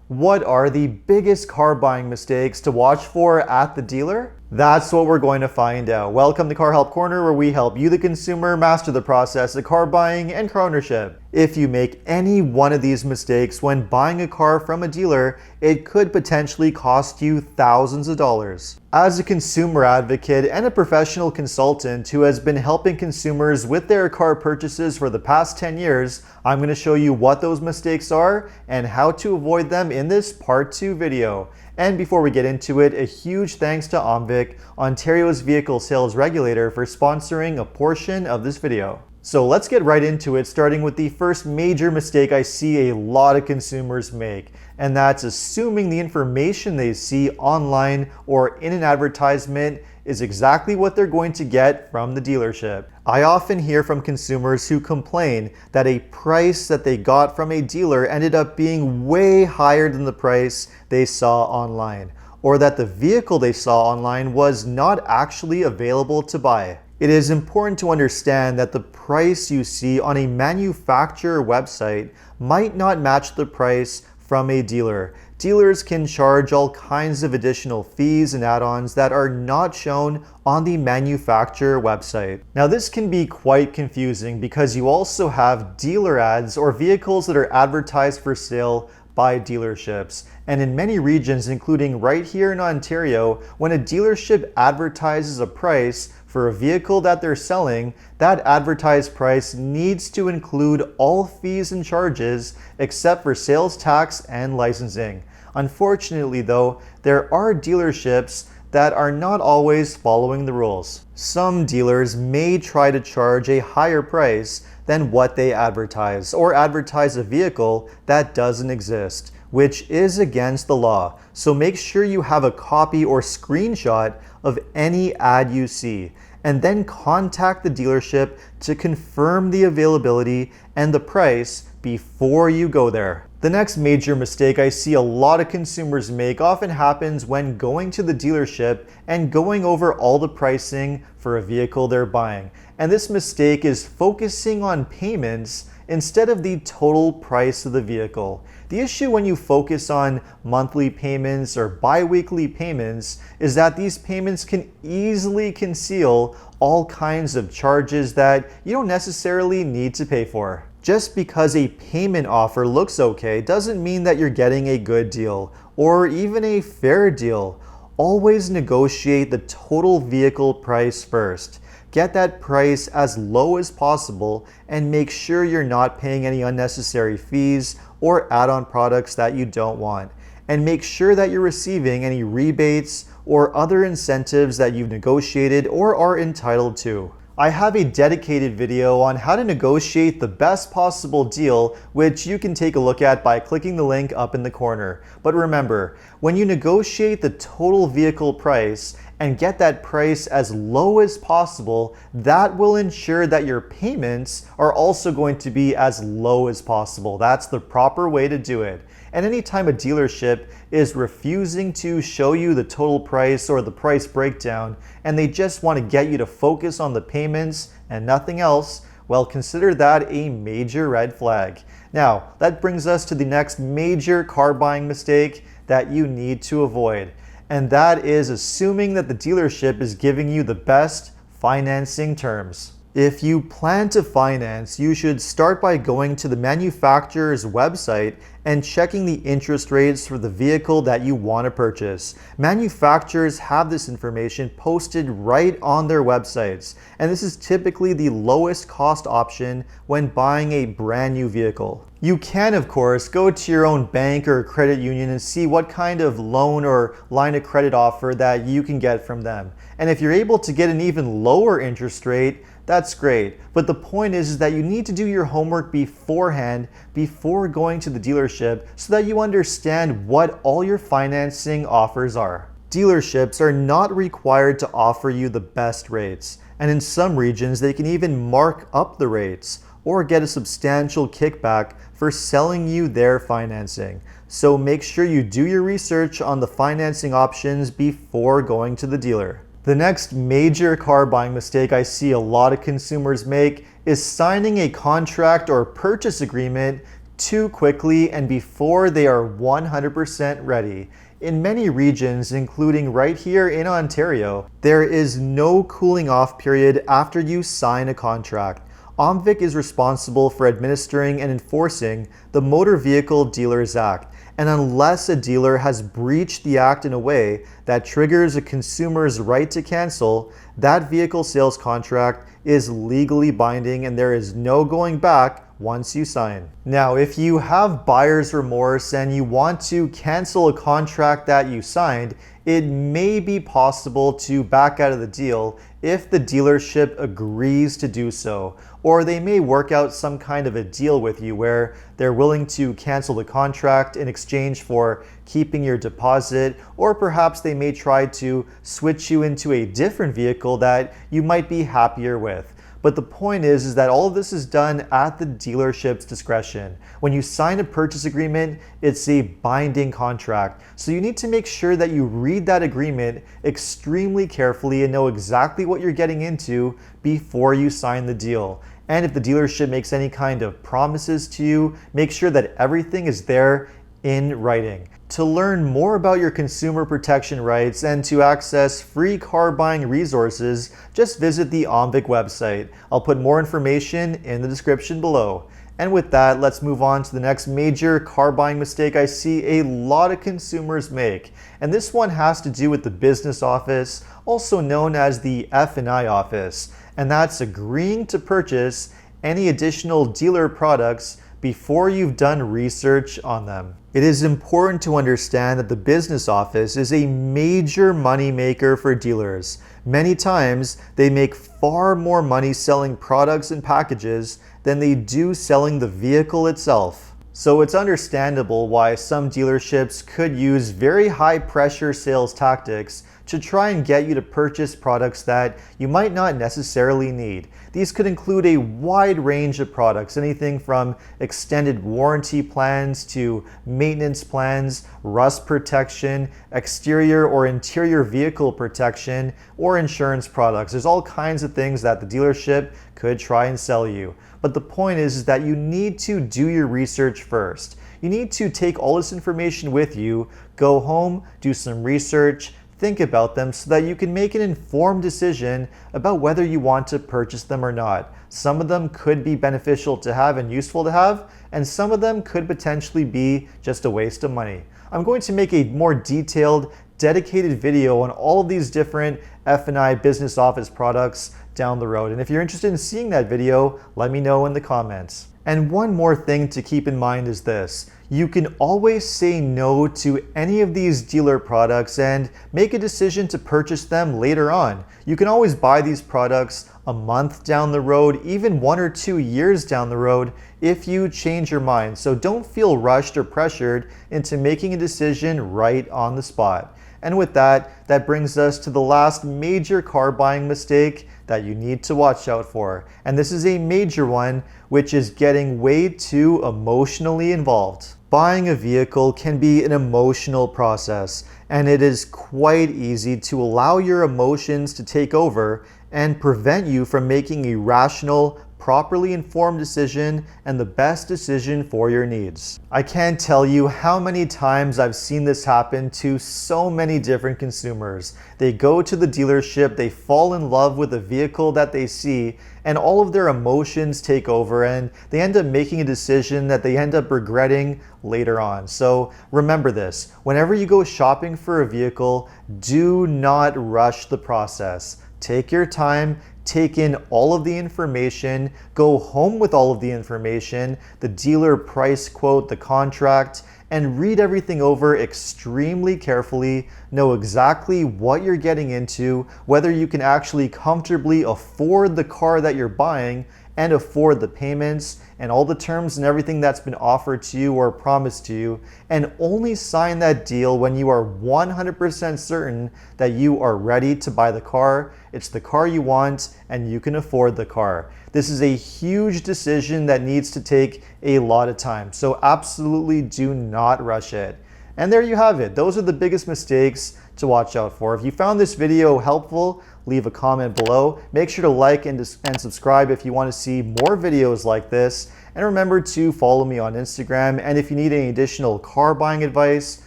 What are the biggest car buying mistakes to watch for at the dealer? That's what we're going to find out. Welcome to Car Help Corner, where we help you, the consumer, master the process of car buying and car ownership. If you make any one of these mistakes when buying a car from a dealer, it could potentially cost you thousands of dollars. As a consumer advocate and a professional consultant who has been helping consumers with their car purchases for the past 10 years, I'm going to show you what those mistakes are and how to avoid them in this part 2 video. And before we get into it, a huge thanks to OMVIC, Ontario's vehicle sales regulator, for sponsoring a portion of this video. So let's get right into it, starting with the first major mistake I see a lot of consumers make, and that's assuming the information they see online or in an advertisement is exactly what they're going to get from the dealership. I often hear from consumers who complain that a price that they got from a dealer ended up being way higher than the price they saw online, or that the vehicle they saw online was not actually available to buy. It is important to understand that the price you see on a manufacturer website might not match the price from a dealer. Dealers can charge all kinds of additional fees and add-ons that are not shown on the manufacturer website. Now, this can be quite confusing because you also have dealer ads or vehicles that are advertised for sale by dealerships. And in many regions, including right here in Ontario, when a dealership advertises a price for a vehicle that they're selling, that advertised price needs to include all fees and charges except for sales tax and licensing. Unfortunately though, there are dealerships that are not always following the rules. Some dealers may try to charge a higher price than what they advertise, or advertise a vehicle that doesn't exist, which is against the law. So make sure you have a copy or screenshot of any ad you see, and then contact the dealership to confirm the availability and the price before you go there. The next major mistake I see a lot of consumers make often happens when going to the dealership and going over all the pricing for a vehicle they're buying. And this mistake is focusing on payments instead of the total price of the vehicle. The issue when you focus on monthly payments or bi-weekly payments is that these payments can easily conceal all kinds of charges that you don't necessarily need to pay for. Just because a payment offer looks okay doesn't mean that you're getting a good deal or even a fair deal. Always negotiate the total vehicle price first. Get that price as low as possible and make sure you're not paying any unnecessary fees or add-on products that you don't want. And make sure that you're receiving any rebates or other incentives that you've negotiated or are entitled to. I have a dedicated video on how to negotiate the best possible deal, which you can take a look at by clicking the link up in the corner. But remember, when you negotiate the total vehicle price and get that price as low as possible, that will ensure that your payments are also going to be as low as possible. That's the proper way to do it. And anytime a dealership is refusing to show you the total price or the price breakdown, and they just want to get you to focus on the payments and nothing else, well, consider that a major red flag. Now, that brings us to the next major car buying mistake that you need to avoid, and that is assuming that the dealership is giving you the best financing terms. If you plan to finance, you should start by going to the manufacturer's website and checking the interest rates for the vehicle that you want to purchase. Manufacturers have this information posted right on their websites, and this is typically the lowest cost option when buying a brand new vehicle. You can, of course, go to your own bank or credit union and see what kind of loan or line of credit offer that you can get from them. And if you're able to get an even lower interest rate, that's great. But the point is that you need to do your homework beforehand before going to the dealership so that you understand what all your financing offers are. Dealerships are not required to offer you the best rates, and in some regions they can even mark up the rates or get a substantial kickback for selling you their financing. So make sure you do your research on the financing options before going to the dealer. The next major car buying mistake I see a lot of consumers make is signing a contract or purchase agreement too quickly and before they are 100% ready. In many regions, including right here in Ontario, there is no cooling off period after you sign a contract. OMVIC is responsible for administering and enforcing the Motor Vehicle Dealers Act, and unless a dealer has breached the act in a way that triggers a consumer's right to cancel, that vehicle sales contract is legally binding and there is no going back once you sign. Now, if you have buyer's remorse and you want to cancel a contract that you signed, it may be possible to back out of the deal if the dealership agrees to do so, or they may work out some kind of a deal with you where they're willing to cancel the contract in exchange for keeping your deposit, or perhaps they may try to switch you into a different vehicle that you might be happier with. But the point is that all of this is done at the dealership's discretion. When you sign a purchase agreement, it's a binding contract. So you need to make sure that you read that agreement extremely carefully and know exactly what you're getting into before you sign the deal. And if the dealership makes any kind of promises to you, make sure that everything is there in writing. To learn more about your consumer protection rights and to access free car buying resources, just visit the OMVIC website. I'll put more information in the description below. And with that, let's move on to the next major car buying mistake I see a lot of consumers make. And this one has to do with the business office, also known as the F&I office. And that's agreeing to purchase any additional dealer products before you've done research on them. It is important to understand that the business office is a major money maker for dealers. Many times, they make far more money selling products and packages than they do selling the vehicle itself. So it's understandable why some dealerships could use very high pressure sales tactics to try and get you to purchase products that you might not necessarily need. These could include a wide range of products, anything from extended warranty plans to maintenance plans, rust protection, exterior or interior vehicle protection, or insurance products. There's all kinds of things that the dealership could try and sell you. But the point is that you need to do your research first. You need to take all this information with you, go home, do some research, think about them so that you can make an informed decision about whether you want to purchase them or not. Some of them could be beneficial to have and useful to have, and some of them could potentially be just a waste of money. I'm going to make a more detailed, dedicated video on all of these different F&I business office products down the road. And if you're interested in seeing that video, let me know in the comments. And one more thing to keep in mind is this. You can always say no to any of these dealer products and make a decision to purchase them later on. You can always buy these products a month down the road, even 1 or 2 years down the road if you change your mind. So don't feel rushed or pressured into making a decision right on the spot. And with that, that brings us to the last major car buying mistake that you need to watch out for. And this is a major one, which is getting way too emotionally involved. Buying a vehicle can be an emotional process, and it is quite easy to allow your emotions to take over and prevent you from making a rational, properly informed decision and the best decision for your needs. I can't tell you how many times I've seen this happen to so many different consumers. They go to the dealership, they fall in love with the vehicle that they see, and all of their emotions take over and they end up making a decision that they end up regretting later on. So remember this, whenever you go shopping for a vehicle, do not rush the process. Take your time, take in all of the information, go home with all of the information, the dealer price quote, the contract, and read everything over extremely carefully, know exactly what you're getting into, whether you can actually comfortably afford the car that you're buying and afford the payments and all the terms and everything that's been offered to you or promised to you, and only sign that deal when you are 100% certain that you are ready to buy the car, it's the car you want, and you can afford the car. This is a huge decision that needs to take a lot of time, so absolutely do not rush it. And there you have it. Those are the biggest mistakes to watch out for. If you found this video helpful, leave a comment below. Make sure to like and subscribe if you want to see more videos like this. And remember to follow me on Instagram. And if you need any additional car buying advice,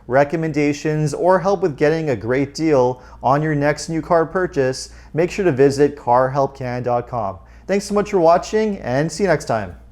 recommendations, or help with getting a great deal on your next new car purchase, make sure to visit carhelpcan.com. Thanks so much for watching, and see you next time.